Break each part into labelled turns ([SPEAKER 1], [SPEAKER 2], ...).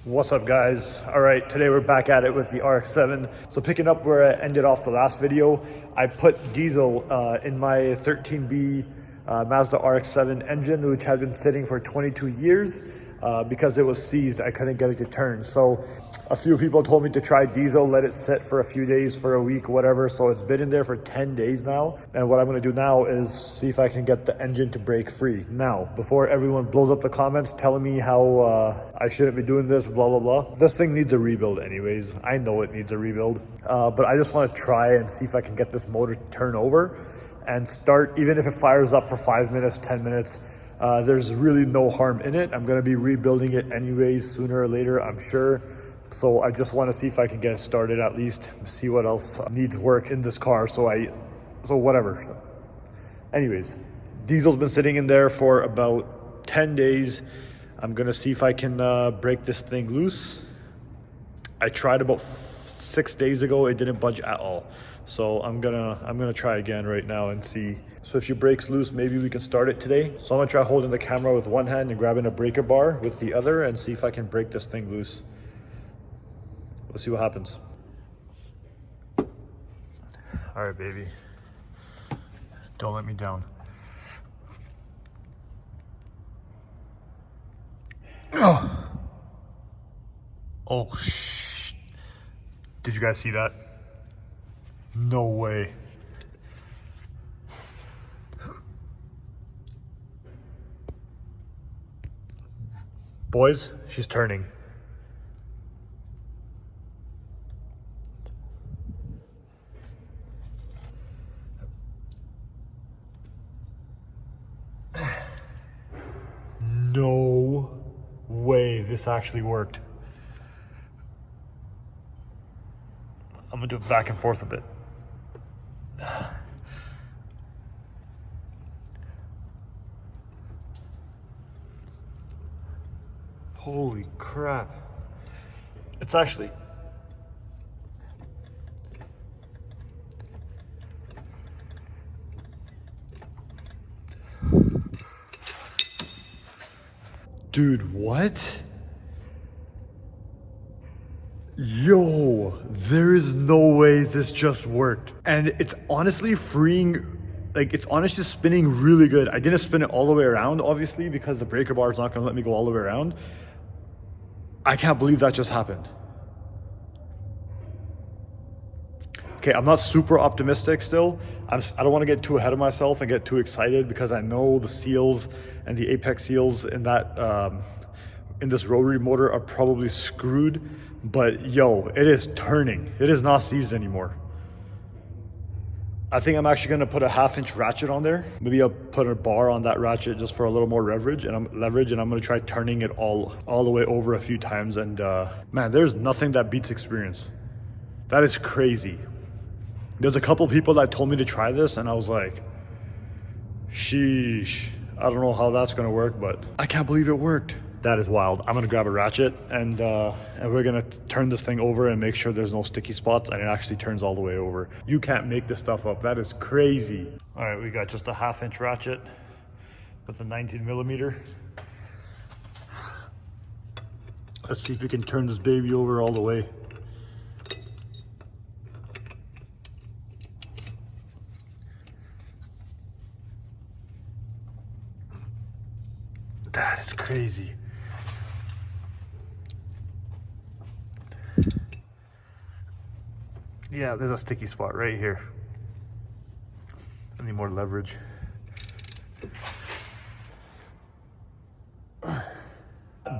[SPEAKER 1] What's up, guys? All right, today we're back at it with the RX-7. So picking up where I ended off the last video, I put diesel in my 13B Mazda RX-7 engine, which had been sitting for 22 years because it was seized. I couldn't get it to turn. So a few people told me to try diesel, let it sit for a few days, for a week, whatever. So it's been in there for 10 days now. And what I'm gonna do now is see if I can get the engine to break free. Now, before everyone blows up the comments telling me how I shouldn't be doing this, blah, blah, blah. This thing needs a rebuild anyways. I know it needs a rebuild, but I just wanna try and see if I can get this motor to turn over and start, even if it fires up for 5 minutes, 10 minutes, there's really no harm in it. I'm gonna be rebuilding it anyways, sooner or later, I'm sure. So I just wanna see if I can get it started at least, see what else needs work in this car. So whatever. Anyways, diesel's been sitting in there for about 10 days. I'm gonna see if I can break this thing loose. I tried about 6 days ago, it didn't budge at all. So I'm gonna try again right now and see. So if she breaks loose, maybe we can start it today. So I'm gonna try holding the camera with one hand and grabbing a breaker bar with the other and see if I can break this thing loose. Let's see what happens. All right, baby. Don't let me down. Oh, shh. Did you guys see that? No way. Boys, she's turning. No way this actually worked. I'm gonna do it back and forth a bit. Holy crap. It's actually... Dude, what? Yo, there is no way this just worked. And it's honestly freeing, like it's honestly spinning really good. I didn't spin it all the way around, obviously, because the breaker bar is not gonna let me go all the way around. I can't believe that just happened. Okay, I'm not super optimistic still. I don't want to get too ahead of myself and get too excited because I know the seals and the apex seals in that in this rotary motor are probably screwed. But yo, it is turning. It is not seized anymore. I think I'm actually going to put a 1/2-inch ratchet on there. Maybe I'll put a bar on that ratchet just for a little more leverage, and I'm going to try turning it all the way over a few times. And man, there's nothing that beats experience. That is crazy. There's a couple people that told me to try this, and I was like, sheesh, I don't know how that's gonna work, but I can't believe it worked. That is wild. I'm gonna grab a ratchet and we're gonna turn this thing over and make sure there's no sticky spots and it actually turns all the way over. You can't make this stuff up. That is crazy. All right, we got just a 1/2-inch ratchet with a 19mm. Let's see if we can turn this baby over all the way. That is crazy. Yeah, there's a sticky spot right here. I need more leverage.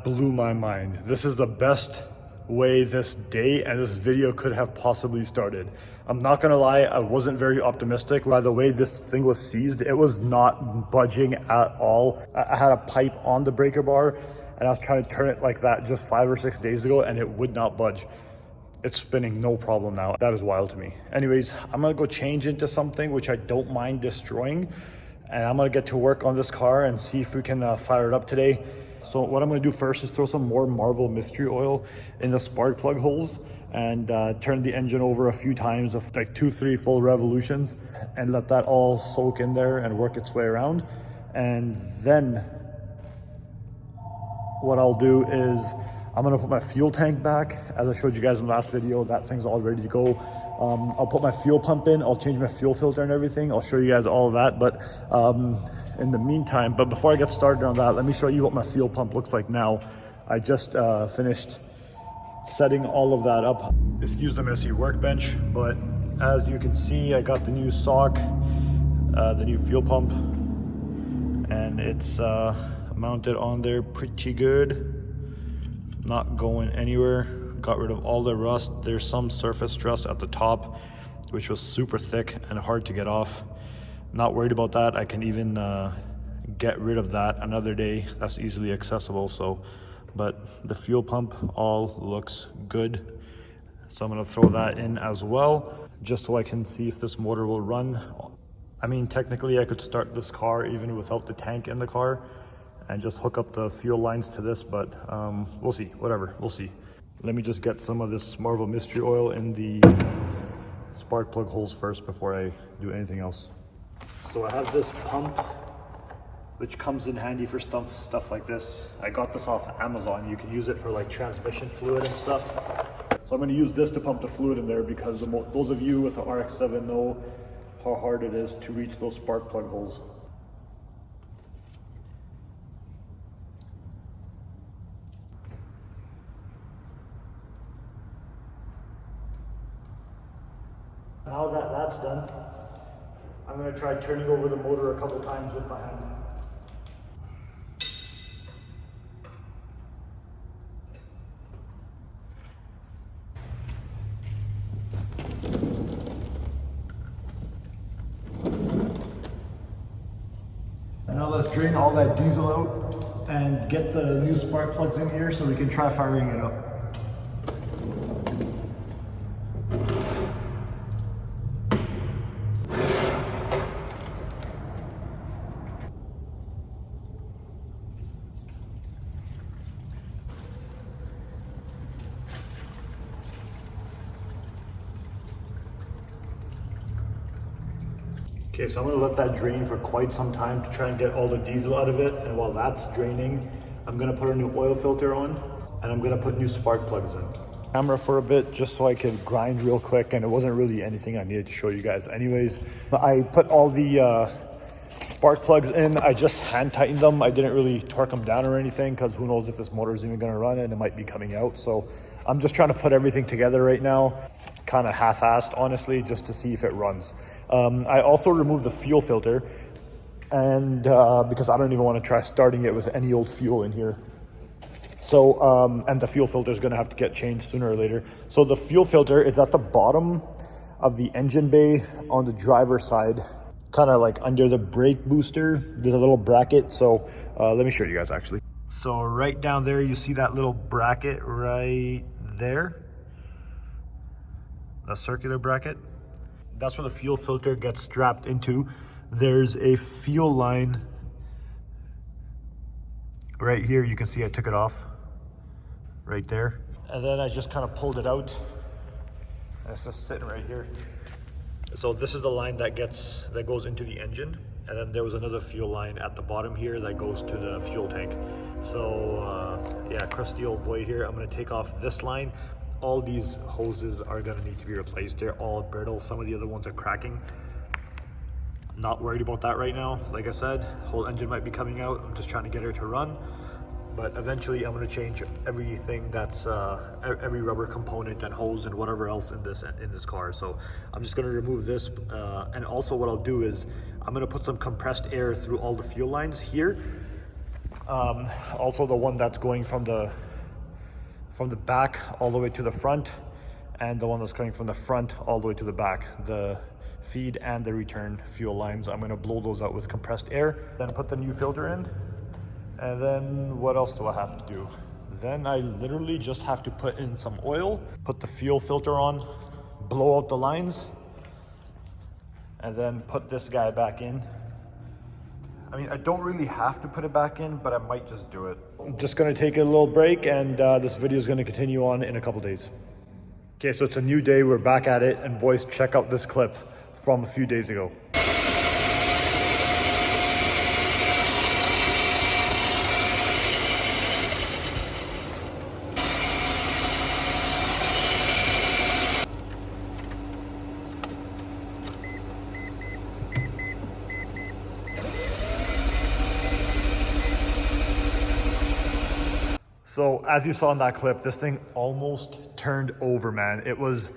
[SPEAKER 1] Blew my mind. This is the best way this day and this video could have possibly started. I'm not gonna lie, I wasn't very optimistic. By the way this thing was seized, it was not budging at all. I had a pipe on the breaker bar and I was trying to turn it like that just 5 or 6 days ago and it would not budge. It's spinning no problem now. That is wild to me. Anyways, I'm gonna go change into something which I don't mind destroying, and I'm gonna get to work on this car and see if we can fire it up today. So what I'm gonna do first is throw some more Marvel mystery oil in the spark plug holes and turn the engine over a few times of like 2-3 full revolutions and let that all soak in there and work its way around. And then what I'll do is I'm gonna put my fuel tank back. As I showed you guys in the last video, that thing's all ready to go. I'll put my fuel pump in, I'll change my fuel filter and everything. I'll show you guys all of that, but in the meantime, but before I get started on that, let me show you what my fuel pump looks like now. I just finished setting all of that up. Excuse the messy workbench, but as you can see, I got the new sock, the new fuel pump, and it's mounted on there pretty good. Not going anywhere. Got rid of all the rust. There's some surface rust at the top, which was super thick and hard to get off. Not worried about that. I can even get rid of that another day. That's easily accessible. So, but the fuel pump all looks good. So I'm gonna throw that in as well, just so I can see if this motor will run. I mean, technically I could start this car even without the tank in the car and just hook up the fuel lines to this, but we'll see, whatever, we'll see. Let me just get some of this Marvel Mystery Oil in the spark plug holes first before I do anything else. So I have this pump, which comes in handy for stuff like this. I got this off Amazon. You can use it for like transmission fluid and stuff. So I'm gonna use this to pump the fluid in there because those of you with the RX-7 know how hard it is to reach those spark plug holes. Now that that's done, I'm going to try turning over the motor a couple times with my hand. Now let's drain all that diesel out and get the new spark plugs in here so we can try firing it up. Okay, so I'm gonna let that drain for quite some time to try and get all the diesel out of it. And while that's draining, I'm gonna put a new oil filter on and I'm gonna put new spark plugs in. Camera for a bit just so I could grind real quick, and it wasn't really anything I needed to show you guys anyways. I put all the spark plugs in. I just hand tightened them. I didn't really torque them down or anything because who knows if this motor is even gonna run and it might be coming out. So I'm just trying to put everything together right now, kind of half-assed honestly, just to see if it runs. I also removed the fuel filter, and because I don't even want to try starting it with any old fuel in here. So and the fuel filter is going to have to get changed sooner or later. So the fuel filter is at the bottom of the engine bay on the driver's side, kind of like under the brake booster. There's a little bracket. So let me show you guys actually. So right down there, you see that little bracket right there, a circular bracket. That's where the fuel filter gets strapped into. There's a fuel line right here. You can see I took it off right there. And then I just kind of pulled it out. And it's just sitting right here. So this is the line that goes into the engine. And then there was another fuel line at the bottom here that goes to the fuel tank. So yeah, crusty old boy here. I'm gonna take off this line. All these hoses are gonna need to be replaced. They're all brittle. Some of the other ones are cracking. Not worried about that right now. Like I said, whole engine might be coming out. I'm just trying to get her to run. But eventually I'm gonna change everything that's, every rubber component and hose and whatever else in this car. So I'm just gonna remove this. And also what I'll do is I'm gonna put some compressed air through all the fuel lines here. Also the one that's going from the back all the way to the front, and the one that's coming from the front all the way to the back, the feed and the return fuel lines. I'm going to blow those out with compressed air, then put the new filter in. And then what else do I have to do? Then I literally just have to put in some oil, put the fuel filter on, blow out the lines, and then put this guy back in. I mean, I don't really have to put it back in, but I might just do it. I'm just gonna take a little break, and this video is gonna continue on in a couple days. Okay, so it's a new day, we're back at it, and boys, check out this clip from a few days ago. So as you saw in that clip, this thing almost turned over, man. It was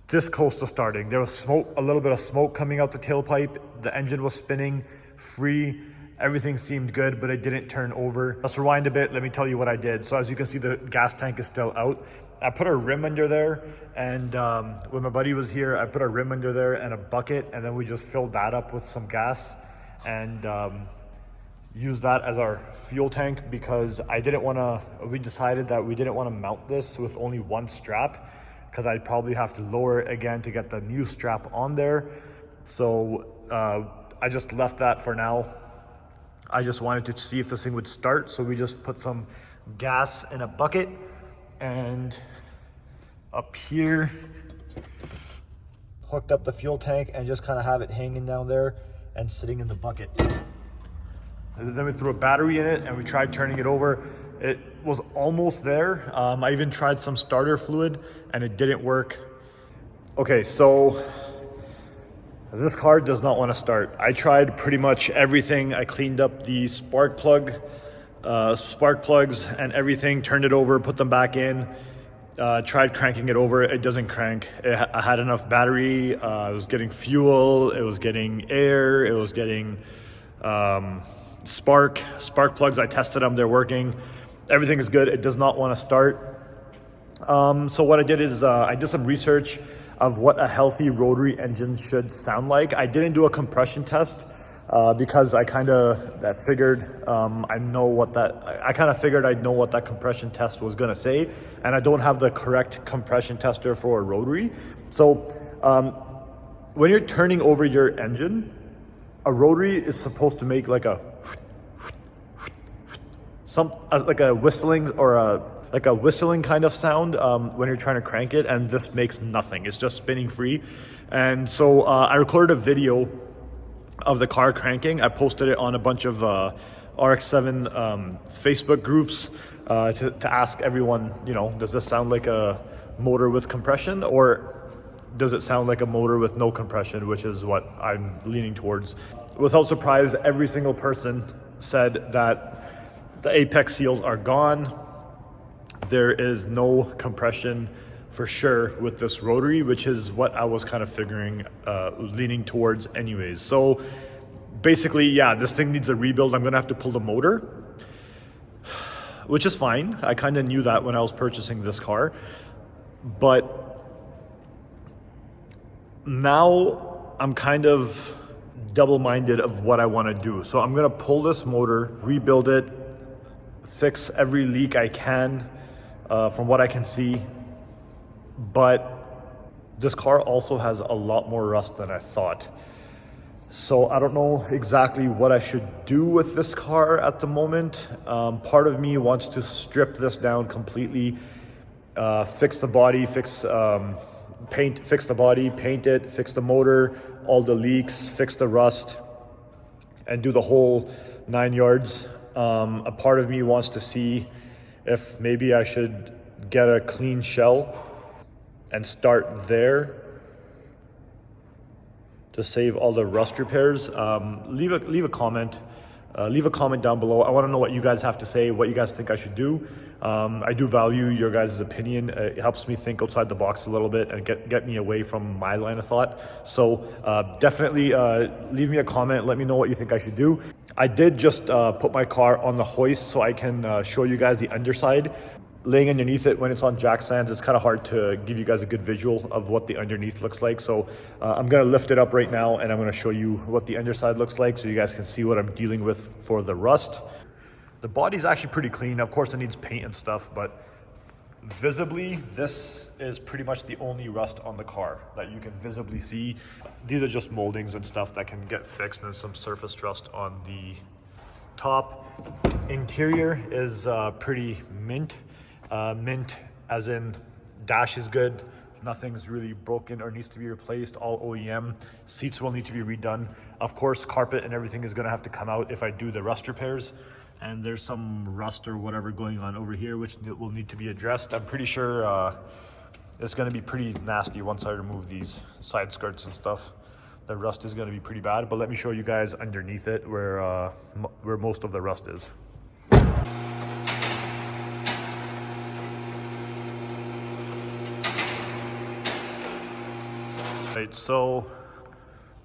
[SPEAKER 1] this close to starting. There was smoke, a little bit of smoke coming out the tailpipe. The engine was spinning free. Everything seemed good, but it didn't turn over. Let's rewind a bit. Let me tell you what I did. So as you can see, the gas tank is still out. I put a rim under there, and when my buddy was here, I put a rim under there and a bucket, and then we just filled that up with some gas and use that as our fuel tank, because we decided that we didn't want to mount this with only one strap, because I'd probably have to lower it again to get the new strap on there. So I just left that for now. I just wanted to see if this thing would start. So we just put some gas in a bucket, and up here hooked up the fuel tank and just kind of have it hanging down there and sitting in the bucket. And then we threw a battery in it and we tried turning it over. It was almost there. I even tried some starter fluid and it didn't work. Okay, so this car does not want to start. I tried pretty much everything. I cleaned up the spark plugs and everything, turned it over, put them back in, tried cranking it over. It doesn't crank. I had enough battery. It was getting fuel. It was getting air. It was getting spark plugs. I tested them, they're working. Everything is good. It does not want to start. So what I did is I did some research of what a healthy rotary engine should sound like. I didn't do a compression test because I kind of figured I kind of figured I'd know what that compression test was going to say, and I don't have the correct compression tester for a rotary. So when you're turning over your engine, a rotary is supposed to make like a whistling or like a whistling kind of sound when you're trying to crank it, and this makes nothing. It's just spinning free. And so I recorded a video of the car cranking. I posted it on a bunch of RX7 Facebook groups to ask everyone, you know, does this sound like a motor with compression, or does it sound like a motor with no compression, which is what I'm leaning towards. Without surprise, every single person said that the apex seals are gone. There is no compression for sure with this rotary, which is what I was kind of figuring, leaning towards anyways. So basically, yeah, this thing needs a rebuild. I'm gonna have to pull the motor, which is fine. I kind of knew that when I was purchasing this car, but now I'm kind of double-minded of what I want to do. So I'm going to pull this motor, rebuild it, fix every leak I can from what I can see. But this car also has a lot more rust than I thought. So I don't know exactly what I should do with this car at the moment. Part of me wants to strip this down completely, fix the body, fix the body, paint it, fix the motor, all the leaks, fix the rust, and do the whole 9 yards. A part of me wants to see if maybe I should get a clean shell and start there to save all the rust repairs. Leave a comment. Leave a comment down below. I want to know what you guys have to say, what you guys think I should do. I do value your guys' opinion. It helps me think outside the box a little bit and get me away from my line of thought. So definitely leave me a comment. Let me know what you think I should do. I did just put my car on the hoist so I can show you guys the underside. Laying underneath it when it's on jack stands, it's kind of hard to give you guys a good visual of what the underneath looks like. So I'm gonna lift it up right now and I'm gonna show you what the underside looks like so you guys can see what I'm dealing with for the rust. The body's actually pretty clean. Of course it needs paint and stuff, but visibly, this is pretty much the only rust on the car that you can visibly see. These are just moldings and stuff that can get fixed, and some surface rust on the top. Interior is pretty mint. Mint as in dash is good, nothing's really broken or needs to be replaced, all OEM. Seats will need to be redone. Of course, carpet and everything is gonna have to come out if I do the rust repairs. And there's some rust or whatever going on over here, which will need to be addressed. I'm pretty sure it's gonna be pretty nasty once I remove these side skirts and stuff. The rust is gonna be pretty bad, but let me show you guys underneath it where most of the rust is. Right, so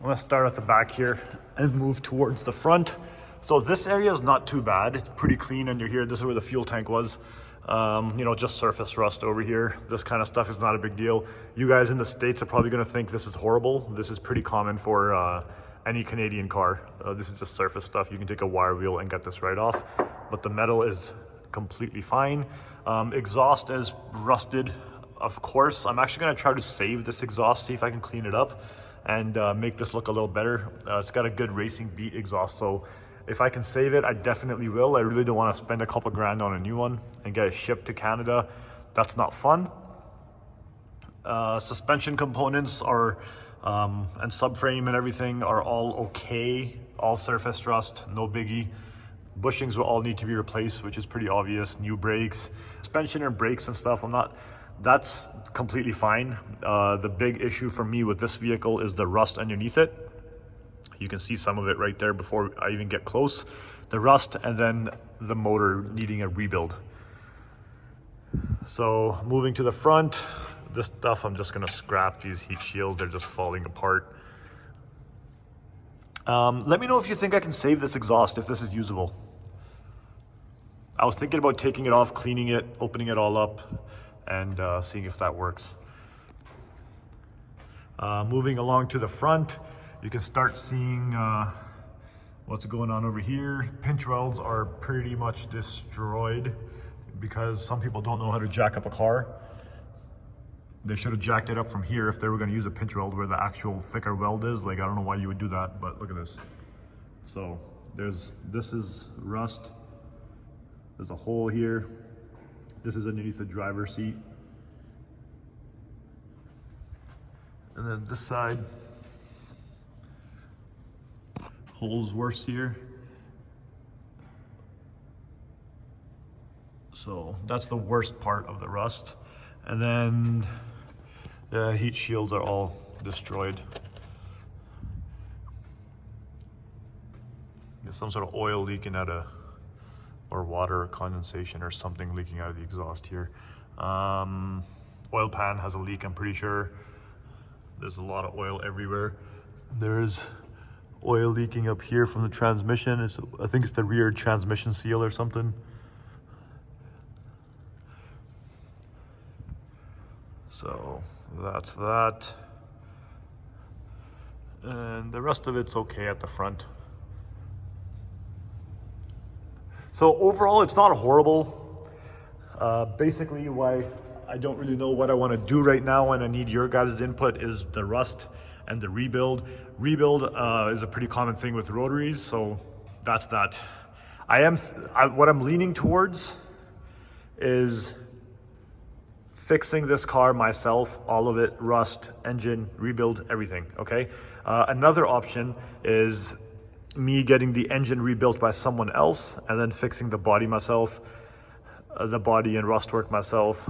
[SPEAKER 1] let's start at the back here and move towards the front. So this area is not too bad. It's pretty clean under here. This is where the fuel tank was. You know, just surface rust over here. This kind of stuff is not a big deal. You guys in the States are probably gonna think this is horrible. This is pretty common for any Canadian car. This is just surface stuff. You can take a wire wheel and get this right off, but the metal is completely fine. Exhaust is rusted, of course. I'm actually gonna try to save this exhaust, see if I can clean it up and make this look a little better. It's got a good racing beat exhaust, so if I can save it, I definitely will. I really don't want to spend a couple grand on a new one and get it shipped to Canada. That's not fun. Suspension components are, and subframe and everything are all okay. All surface rust, no biggie. Bushings will all need to be replaced, which is pretty obvious. New brakes, suspension and brakes and stuff, that's completely fine. The big issue for me with this vehicle is the rust underneath it. You can see some of it right there before I even get close. The rust, and then the motor needing a rebuild. So moving to the front, this stuff I'm just gonna scrap. These heat shields, they're just falling apart. Let me know if you think I can save this exhaust, if this is usable. I was thinking about taking it off, cleaning it, opening it all up, and seeing if that works. Moving along to the front, you can start seeing what's going on over here. Pinch welds are pretty much destroyed because some people don't know how to jack up a car. They should have jacked it up from here if they were going to use a pinch weld where the actual thicker weld is. Like, I don't know why you would do that, but look at this. So this is rust. There's a hole here. This is underneath the driver's seat. And then this side, holes worse here. So that's the worst part of the rust. And then the heat shields are all destroyed. There's some sort of oil leaking or water or condensation or something leaking out of the exhaust here. Oil pan has a leak, I'm pretty sure. There's a lot of oil everywhere. There's oil leaking up here from the transmission. I think it's the rear transmission seal or something. So that's that. And the rest of it's okay at the front. So overall, it's not horrible. Basically, why I don't really know what I want to do right now and I need your guys' input is the rust and the rebuild. Rebuild is a pretty common thing with rotaries, so that's that. What I'm leaning towards is fixing this car myself, all of it, rust, engine, rebuild, everything, okay? Another option is me getting the engine rebuilt by someone else and then fixing the body myself, the body and rust work myself.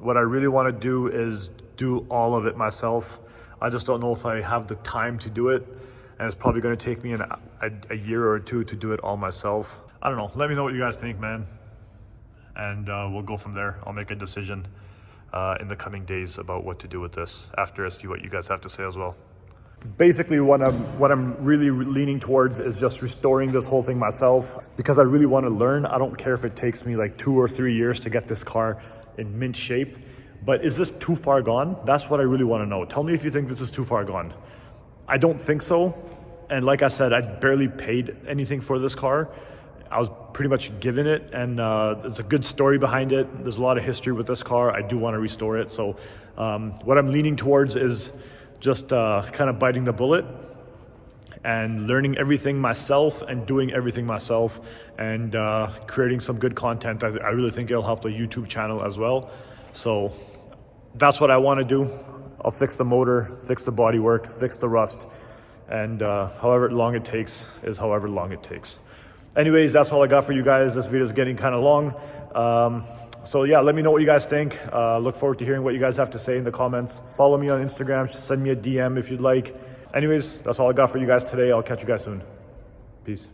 [SPEAKER 1] What I really want to do is do all of it myself. I just don't know if I have the time to do it, and it's probably going to take me a year or two to do it all myself. I don't know. Let me know what you guys think, man, and we'll go from there. I'll make a decision in the coming days about what to do with this after I see what you guys have to say as well. Basically, what I'm really leaning towards is just restoring this whole thing myself because I really want to learn. I don't care if it takes me like 2 or 3 years to get this car in mint shape, but is this too far gone? That's what I really want to know. Tell me if you think this is too far gone. I don't think so. And like I said, I barely paid anything for this car. I was pretty much given it, and there's a good story behind it. There's a lot of history with this car. I do want to restore it. So what I'm leaning towards is just kind of biting the bullet and learning everything myself and doing everything myself and creating some good content. I really think it'll help the YouTube channel as well. So that's what I want to do. I'll fix the motor, fix the bodywork, fix the rust, and however long it takes is however long it takes. Anyways, that's all I got for you guys. This video is getting kind of long. So yeah, let me know what you guys think. Look forward to hearing what you guys have to say in the comments. Follow me on Instagram, send me a DM if you'd like. Anyways, that's all I got for you guys today. I'll catch you guys soon. Peace.